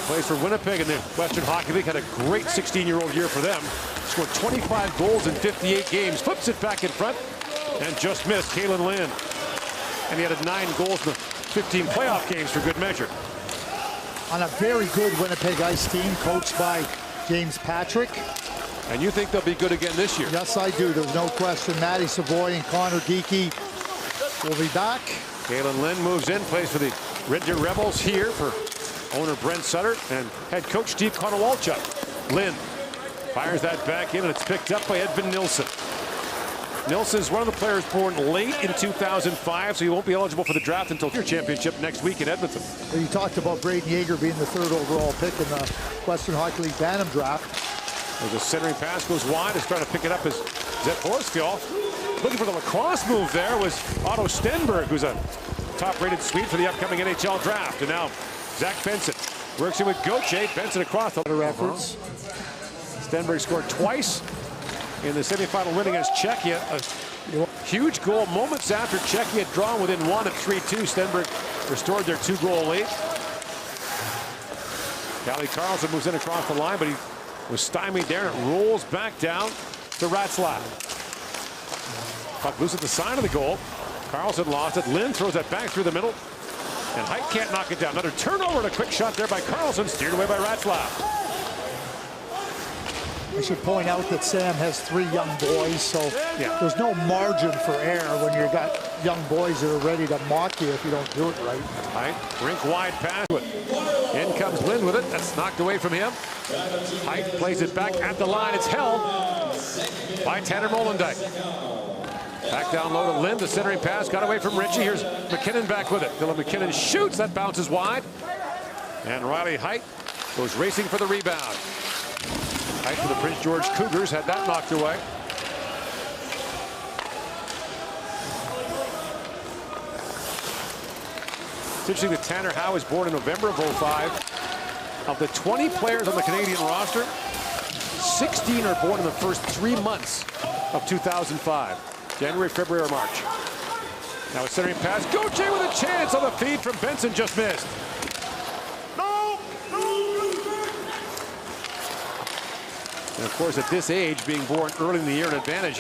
plays for Winnipeg in the Western Hockey League. Had a great 16-year-old year for them. Scored 25 goals in 58 games. Flips it back in front and just missed Kalen Lynn. And he had 9 goals in the 15 playoff games for good measure. On a very good Winnipeg Ice team, coached by James Patrick. And you think they'll be good again this year? Yes, I do. There's no question. Matty Savoy and Connor Geekie will be back. Kalen Lynn moves in, plays for the Red Deer Rebels here for owner Brent Sutter and head coach Steve Konowalchuk. Lynn fires that back in, and it's picked up by Edvin Nilsson. Nilsson's one of the players born late in 2005, so he won't be eligible for the draft until your championship next week in Edmonton. Well, you talked about Braden Yeager being the 3rd overall pick in the Western Hockey League Bantam draft. There's a centering pass, goes wide. Is trying to pick it up as Zet Horsfjall. Looking for the lacrosse move there was Otto Stenberg, who's a top-rated Swede for the upcoming NHL draft. And now Zach Benson works in with Gauthier. Benson across the efforts. Stenberg scored twice in the semifinal win against Czechia. A huge goal moments after Czechia had drawn within 1 at 3-2. Stenberg restored their 2-goal lead. Callie Carlson moves in across the line, but he was stymied there. It rolls back down to Ratzlaff. Puck loose at the side of the goal. Carlson lost it. Lynn throws it back through the middle. And Height can't knock it down. Another turnover and a quick shot there by Carlson. Steered away by Ratzlaff. I should point out that Sam has 3 young boys, so there's no margin for error when you've got young boys that are ready to mock you if you don't do it right. Height, rink wide pass. In comes Lynn with it. That's knocked away from him. Height plays it back at the line. It's held by Tanner Molendyk. Back down low to Lynn. The centering pass got away from Ritchie. Here's McKinnon back with it. Dylan McKinnon shoots. That bounces wide. And Riley Height goes racing for the rebound. Height for the Prince George Cougars had that knocked away. It's interesting that Tanner Howe was born in November of 05. Of the 20 players on the Canadian roster, 16 are born in the first 3 months of 2005. January, February, or March. Now a centering pass. Gauthier with a chance on the feed from Benson, just missed. And of course, at this age, being born early in the year, an advantage.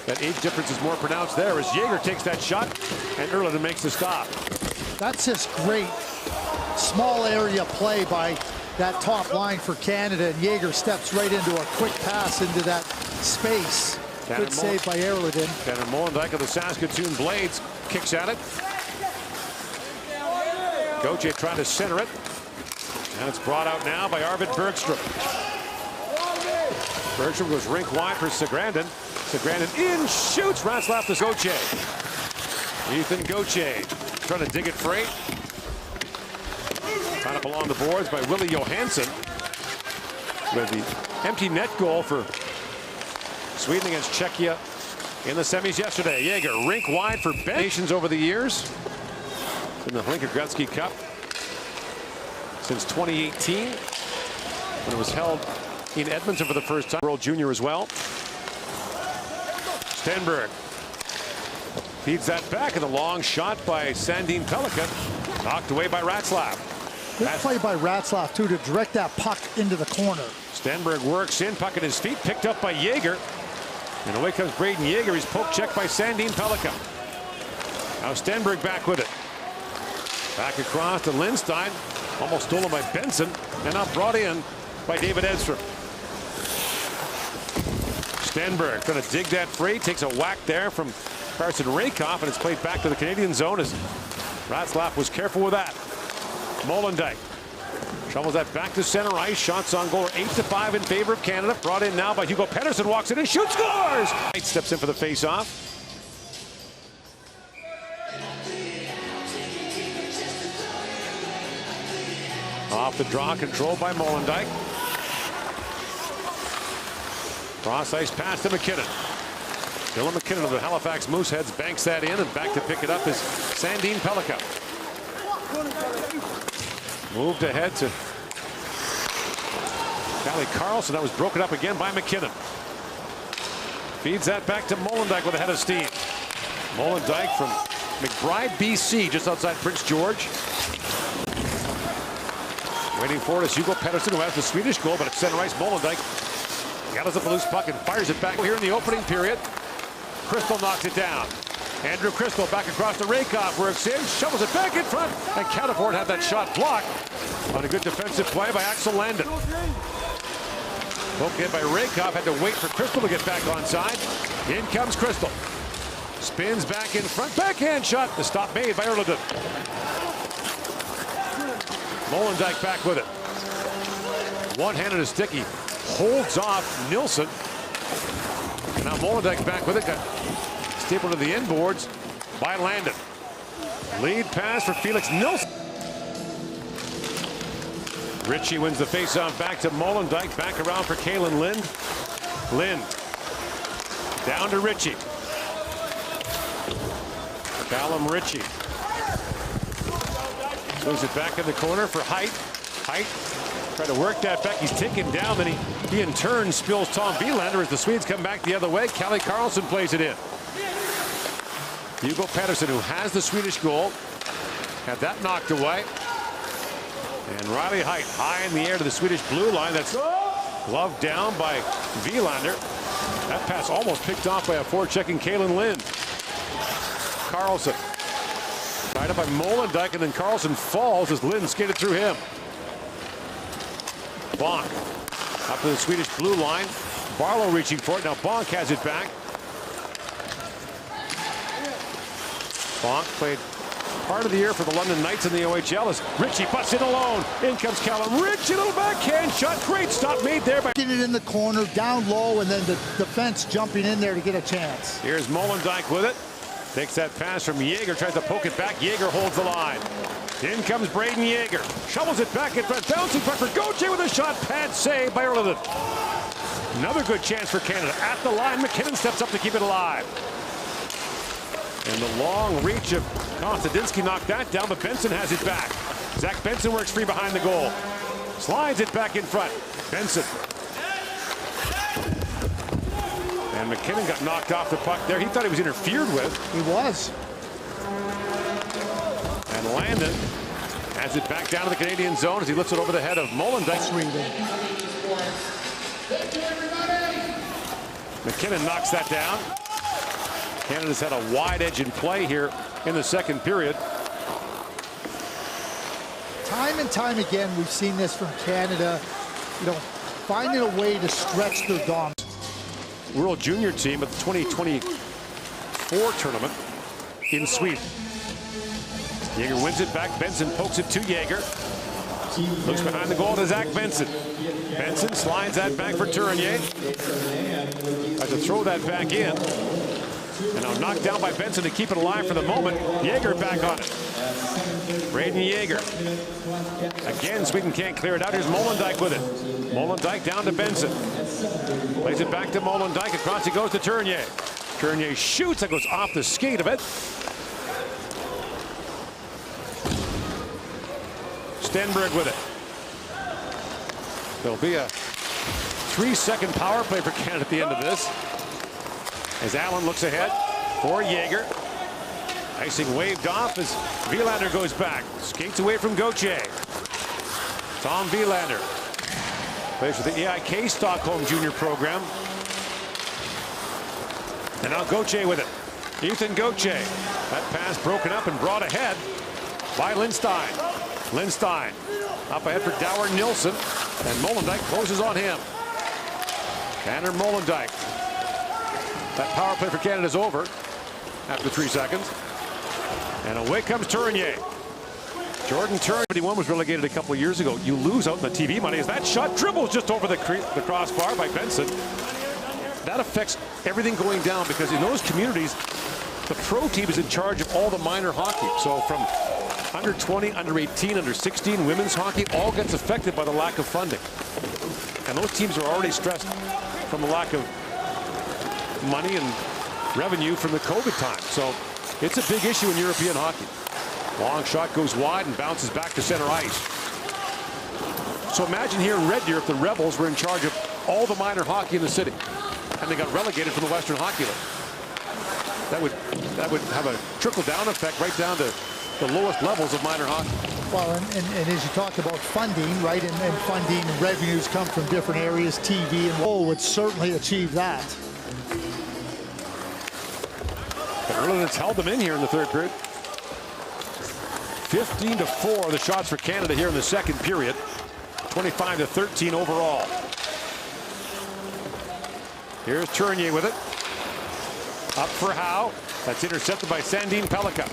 That age difference is more pronounced there as Yeager takes that shot and Erliden makes the stop. That's just great small area play by that top line for Canada, and Yeager steps right into a quick pass into that space. Good save by Erliden. Tanner Molendyk of the Saskatoon Blades kicks at it. Gauthier trying to center it. And it's brought out now by Arvid Bergstrom. Bergstrom goes rink wide for Segrandin. Segrandin in, shoots. Ratzlaff to Gauthier. Ethan Gauthier trying to dig it free. Tied up along the boards by Willie Johansson. With the empty net goal for Sweden against Czechia in the semis yesterday. Yeager rink wide for nations over the years in the Hlinka Gretzky Cup since 2018 when it was held in Edmonton for the first time. World Junior as well. Stenberg feeds that back, and a long shot by Sandin Pellikka, knocked away by Ratzlaff. Good play by Ratzlaff too to direct that puck into the corner. Stenberg works in, puck at his feet, picked up by Yeager. And away comes Braden Yeager. He's poke checked by Sandin Pellikka. Now Stenberg back with it. Back across to Lindstein. Almost stolen by Benson. And now brought in by David Edstrom. Stenberg trying to dig that free. Takes a whack there from Carson Rakoff. And it's played back to the Canadian zone as Ratzlaff was careful with that. Molendyk shovels that back to center ice. Shots on goal 8-5 in favor of Canada. Brought in now by Hugo Pettersson. Walks in and shoots, scores! Height steps in for the face-off. Off the draw, controlled by Molendyk. Cross ice pass to McKinnon. Dylan McKinnon of the Halifax Mooseheads banks that in, and back to pick it up is Sandin Pellikka. Moved ahead to Callie Carlson. That was broken up again by McKinnon. Feeds that back to Molendyk with a head of steam. Molendyk from McBride, BC, just outside Prince George. Waiting for it is Hugo Pettersson, who has the Swedish goal, but at center ice, Molendyk gathers up a loose puck and fires it back here in the opening period. Crystal knocks it down. Andrew Crystal back across the Rakoff, works in, shovels it back in front, and Cataford had that shot blocked on a good defensive play by Axel Landon. Poked in by Rakoff, had to wait for Crystal to get back onside. In comes Crystal. Spins back in front, backhand shot. The stop made by Erliden. Molendyk back with it. One-handed and sticky. Holds off Nilsson. And now Molendyk back with it. Got stapled to the inboards by Landon. Lead pass for Felix Nilsson. Ritchie wins the faceoff back to Molendyk. Back around for Kalen Lind. Lind. Down to Ritchie. Callum Ritchie. Moves it back in the corner for Height. Height tried to work that back. He's taken down. Then he in turn spills Tom Wilander as the Swedes come back the other way. Kalle Karlsson plays it in. Hugo Pettersson, who has the Swedish goal, had that knocked away. And Riley Height high in the air to the Swedish blue line. That's gloved down by Wilander. That pass almost picked off by a forechecking Kalen Lind. Karlsson tied up by Molendyk, and then Karlsson falls as Lind skated through him. Bonk up to the Swedish blue line. Barlow reaching for it. Now Bonk has it back. Bonk played part of the year for the London Knights in the OHL as Ritchie busts in alone. In comes Callum Ritchie, little backhand shot. Great stop made there by... Get it in the corner, down low, and then the defense jumping in there to get a chance. Here's Molendyk with it. Takes that pass from Jaeger, tries to poke it back. Jaeger holds the line. In comes Braden Jaeger. Shovels it back in front. Bouncing puck for Gauthier with a shot. Pad save by Erliden. Another good chance for Canada. At the line, McKinnon steps up to keep it alive. And the long reach of Konstantinsky knocked that down, but Benson has it back. Zach Benson works free behind the goal. Slides it back in front. Benson. And McKinnon got knocked off the puck there. He thought he was interfered with. He was. And Landon has it back down to the Canadian zone as he lifts it over the head of Molendyk. McKinnon knocks that down. Canada's had a wide edge in play here in the second period. Time and time again, we've seen this from Canada, finding a way to stretch their dominance. World Junior team at the 2024 tournament in Sweden. Jaeger wins it back. Benson pokes it to Jaeger. Looks behind the goal to Zach Benson. Benson slides that back for Tournier. Has to throw that back in. And now knocked down by Benson to keep it alive for the moment. Jaeger back on it. Braden Jaeger. Again, Sweden can't clear it out. Here's Molendyk with it. Molendyk down to Benson. Plays it back to Molendyk. Across it goes to Tournier. Tournier shoots. That goes off the skate of it. Stenberg with it. There'll be a 3-second power play for Canada at the end of this. As Allen looks ahead for Jaeger. Icing waved off as Wilander goes back. Skates away from Gauthier. Tom Wilander plays for the EIK Stockholm Junior program. And now Gauthier with it. Ethan Gauthier. That pass broken up and brought ahead by Lindstein. Lindstein up ahead for Dower Nilsson. And Molendyk closes on him. Tanner Molendyk. That power play for Canada is over after 3 seconds. And away comes Tournier. Jordan Tournier, 71 was relegated a couple of years ago. You lose out in the TV money as that shot dribbles just over the crossbar by Benson. That affects everything going down because in those communities, the pro team is in charge of all the minor hockey. So from under 20, under 18, under 16, women's hockey all gets affected by the lack of funding. And those teams are already stressed from the lack of money and revenue from the COVID time. So it's a big issue in European hockey. Long shot goes wide and bounces back to center ice. So imagine here in Red Deer if the Rebels were in charge of all the minor hockey in the city and they got relegated from the Western Hockey League. That would have a trickle-down effect right down to the lowest levels of minor hockey. Well, and as you talk about funding, right, and funding revenues come from different areas, TV and Lowell would certainly achieve that. But Irland's held them in here in the third period. 15-4 the shots for Canada here in the second period. 25-13 overall. Here's Tournier with it. Up for Howe. That's intercepted by Sandin Pellikka.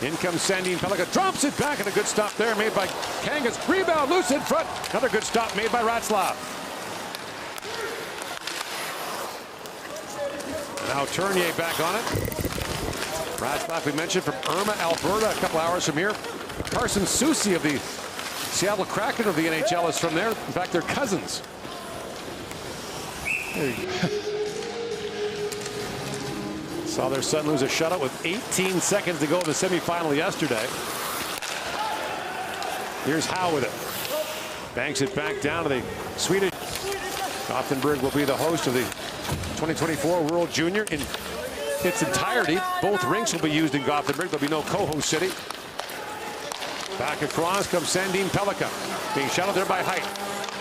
In comes Sandin Pellikka. Drops it back, and a good stop there made by Kangas. Rebound loose in front. Another good stop made by Ratzlaff. Now Tournier back on it. Ratzlaff, we mentioned, from Irma, Alberta, a couple hours from here. Carson Soucy of the Seattle Kraken of the NHL is from there. In fact, they're cousins. Saw their son lose a shutout with 18 seconds to go in the semifinal yesterday. Here's Howe with it. Banks it back down to the Swedish. Gothenburg will be the host of the 2024 World Junior in its entirety. Both rinks will be used in Gothenburg. There'll be no co-host city. Back across comes Sandin Pellikka. Being shot out there by Height.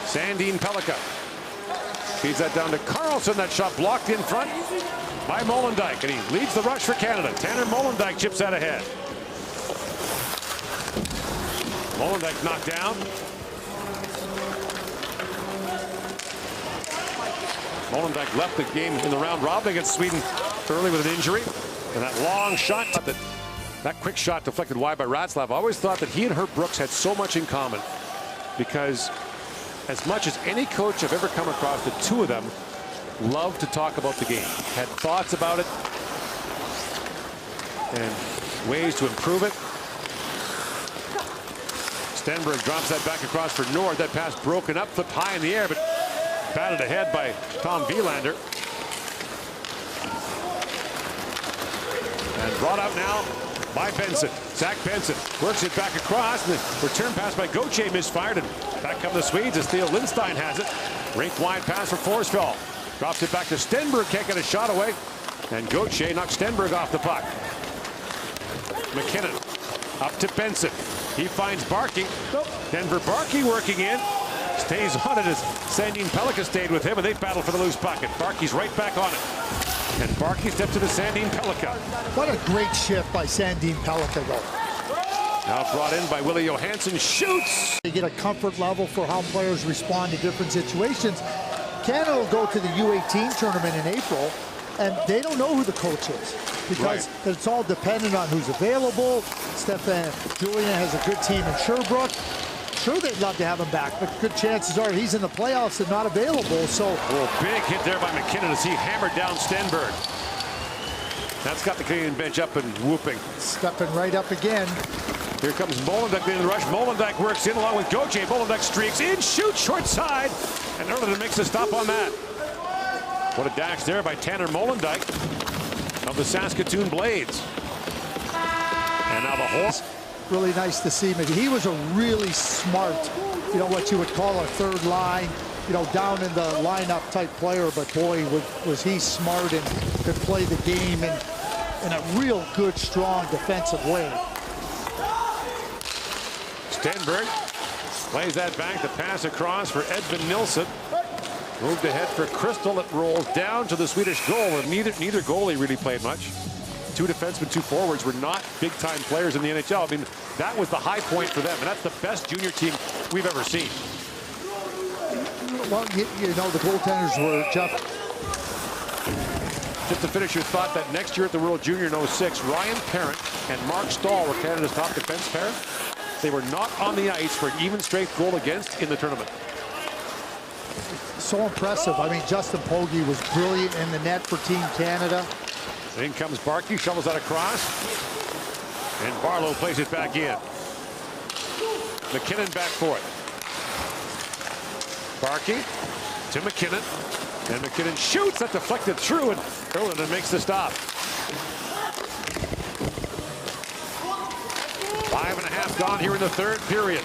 Sandin Pellikka. Feeds that down to Carlson. That shot blocked in front by Molendyk. And he leads the rush for Canada. Tanner Molendyk chips out ahead. Molendyk knocked down. Molendyk left the game in the round robin against Sweden early with an injury. And that long shot, that quick shot deflected wide by Ratzlaff. I always thought that he and Herb Brooks had so much in common, because as much as any coach I've ever come across, the two of them loved to talk about the game, had thoughts about it and ways to improve it. Stenberg drops that back across for Nord. That pass broken up, flipped high in the air, but batted ahead by Tom Wielander. And brought out now by Benson. Zach Benson works it back across. And the return pass by Gauthier misfired. And back come the Swedes as Theo Lindstein has it. Rink wide pass for Forsfeld. Drops it back to Stenberg. Can't get a shot away. And Gauthier knocks Stenberg off the puck. McKinnon up to Benson. He finds Barkey. Denver Barkey working in. Stays on it as Sandin Pellikka stayed with him, and they battle for the loose puck. And Barkey's right back on it. And Barkey steps to the Sandin Pellikka. What a great shift by Sandin Pellikka, though. Now brought in by Willie Johansson. Shoots! You get a comfort level for how players respond to different situations. Canada will go to the U18 tournament in April, and they don't know who the coach is, because it's all dependent on who's available. Stefan Julian has a good team in Sherbrooke. Sure, they'd love to have him back, but good chances are he's in the playoffs and not available. So, big hit there by McKinnon as he hammered down Stenberg. That's got the Canadian bench up and whooping. Stepping right up again. Here comes Molendyk in the rush. Molendyk works in along with Gauthier. Molendyk streaks in, shoots short side, and Irland makes a stop on that. What a dash there by Tanner Molendyk of the Saskatoon Blades. And now the horse. Really nice to see him. He was a really smart, what you would call a third line, down in the lineup type player. But boy, was he smart and could play the game in a real good, strong defensive way. Stenberg plays that back. The pass across for Edvin Nilsson. Moved ahead for Crystal. It rolls down to the Swedish goal. And neither goalie really played much. Two defensemen, two forwards were not big-time players in the NHL. I mean, that was the high point for them, and that's the best junior team we've ever seen. Well, the goaltenders were Jeff. Just to finish your thought, that next year at the World Junior in 06, Ryan Parent and Mark Stahl were Canada's top defense pair. They were not on the ice for an even strength goal against in the tournament. So impressive. I mean, Justin Pogge was brilliant in the net for Team Canada. In comes Barkey, shovels that across, and Barlow plays it back in. McKinnon back for it. Barkey to McKinnon, and McKinnon shoots. That deflected through, and Irland makes the stop. 5.5 gone here in the third period.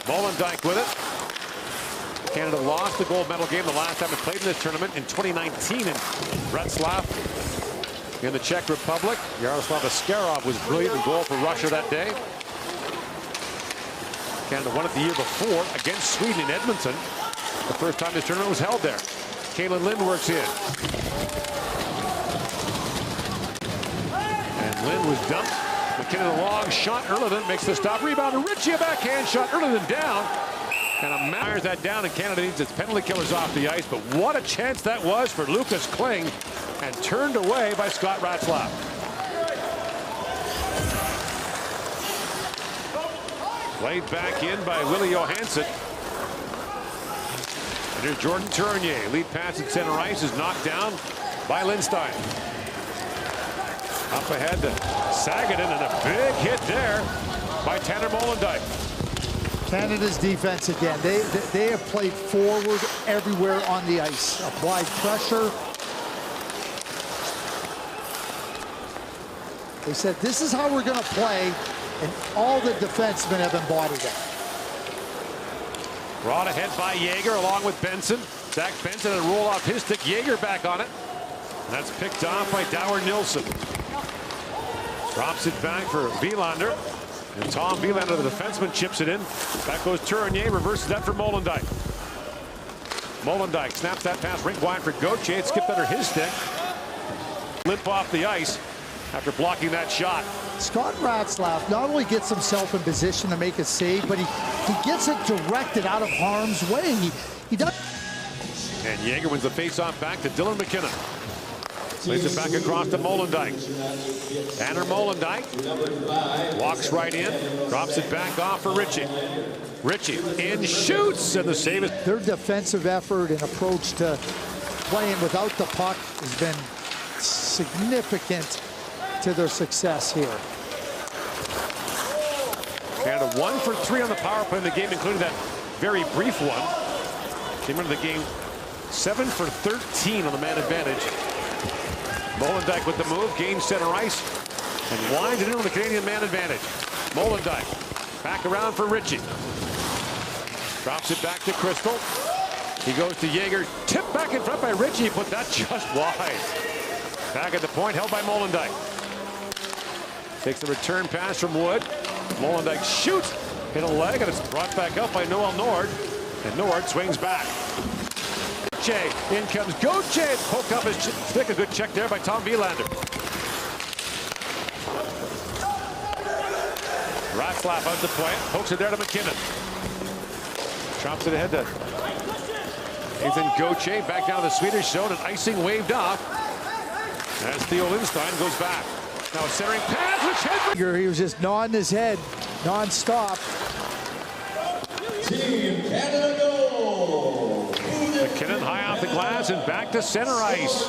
Molendyk with it. Canada lost the gold medal game the last time it played in this tournament in 2019, and Ratzlaff in the Czech Republic. Yaroslav Askarov was brilliant in goal for Russia that day. Canada won it the year before against Sweden in Edmonton. The first time this tournament was held there. Kalen Lind works in. And Lind was dumped. McKinnon a long shot. Erliden makes the stop. Rebound to Ritchie. A backhand shot. Erliden down. And fires that down, and Canada needs its penalty killers off the ice. But what a chance that was for Lucas Kling, and turned away by Scott Ratzlaff. Played back in by Willie Johansson. And here's Jordan Tournier. Lead pass at center ice is knocked down by Lindstein. Up ahead to Sagadin, and a big hit there by Tanner Molendyk. Canada's defense again. They have played forward everywhere on the ice. Applied pressure. They said, this is how we're going to play, and all the defensemen have embodied it. Brought ahead by Jaeger along with Benson. Zach Benson and roll off his stick. Jaeger back on it. And that's picked off by Dower Nilsson. Drops it back for Wilander. And Tom Wilander, the defenseman, chips it in. Back goes Tournier, reverses that for Molendyk. Molendyk snaps that pass rink wide for Gauthier. It skipped under his stick. Limp off the ice after blocking that shot. Scott Ratzlaff not only gets himself in position to make a save, but he gets it directed out of harm's way. He does. And Jaeger wins the faceoff back to Dylan McKinnon. Plays it back across to Molendyk. Tanner Molendyk walks right in, drops it back off for Ritchie. Ritchie in, shoots, and the save is. Their defensive effort and approach to playing without the puck has been significant to their success here. Canada 1 for 3 on the power play in the game, including that very brief one. Came into the game 7 for 13 on the man advantage. Molendyk with the move, gains center ice, and winds it in on the Canadian man advantage. Molendyk back around for Ritchie. Drops it back to Crystal. He goes to Jaeger, tipped back in front by Ritchie, put that just wide. Back at the point, held by Molendyk. Takes the return pass from Wood. Molendyk shoots, hit a leg, and it's brought back up by Noel Nord. And Nord swings back. In comes Gauthier, poke up his stick. A good check there by Tom Wilander. Ratzlaff out to play it, pokes it there to McKinnon. Chops it ahead to Nathan Gauthier, back down to the Swedish zone, and icing waved off as Theo Lindstein goes back. Now a centering pass, which hit. He was just nodding his head non-stop. Team Canada goal. McKinnon high off the glass and back to center ice.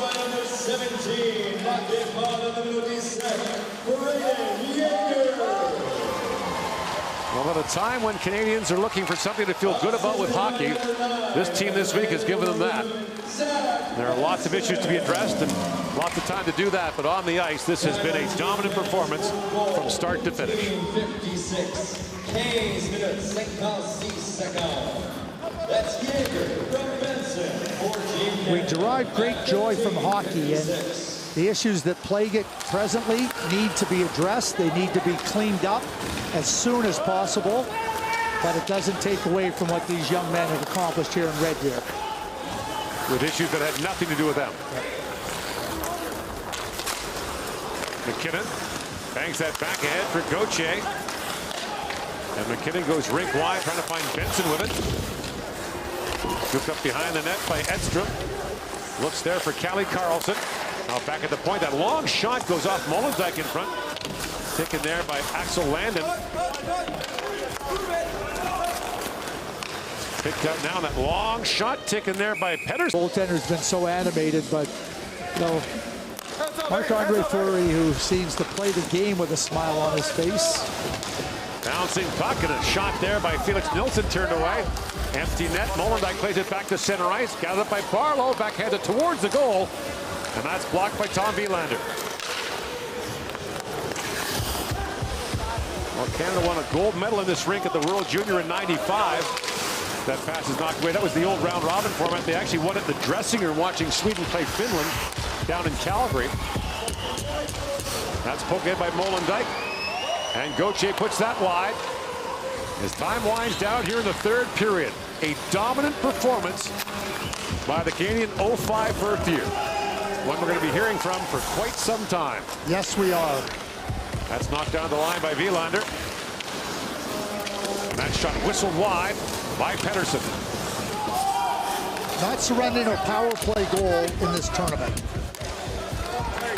Well, at a time when Canadians are looking for something to feel good about with hockey, this team this week has given them that. There are lots of issues to be addressed and lots of time to do that, but on the ice, this has been a dominant performance from start to finish. 56, 15 minutes, 56 seconds. That's Jaeger from Benson for Team. We derive great joy from hockey, and the issues that plague it presently need to be addressed. They need to be cleaned up as soon as possible, but it doesn't take away from what these young men have accomplished here in Red Deer. With issues that had nothing to do with them. McKinnon bangs that back ahead for Gauthier. And McKinnon goes rink wide, trying to find Benson with it. Scooped up behind the net by Edstrom. Looks there for Callie Carlson. Now back at the point, that long shot goes off Molendyk in front. Taken there by Axel Landon. Picked up now, that long shot taken there by Pedersen. Goaltender's been so animated, but you know, Marc-Andre Fleury, who seems to play the game with a smile on his face. Bouncing puck and a shot there by Felix Nilsson, turned away. Empty net. Molendyk plays it back to center ice. Gathered up by Barlow, backhanded towards the goal. And that's blocked by Tom Wilander. Well, Canada won a gold medal in this rink at the World Junior in '95. That pass is knocked away. That was the old round robin format. They actually won it in the dressing room watching Sweden play Finland down in Calgary. That's poked in by Molendyk. And Gauthier puts that wide. As time winds down here in the third period. A dominant performance by the Canadian 05 first year. One we're going to be hearing from for quite some time. Yes, we are. That's knocked down the line by Wilander. And that shot whistled wide by Pettersson. Not surrendering a power play goal in this tournament.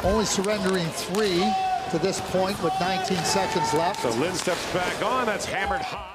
Only surrendering 3 to this point with 19 seconds left. So Lynn steps back on. That's hammered high.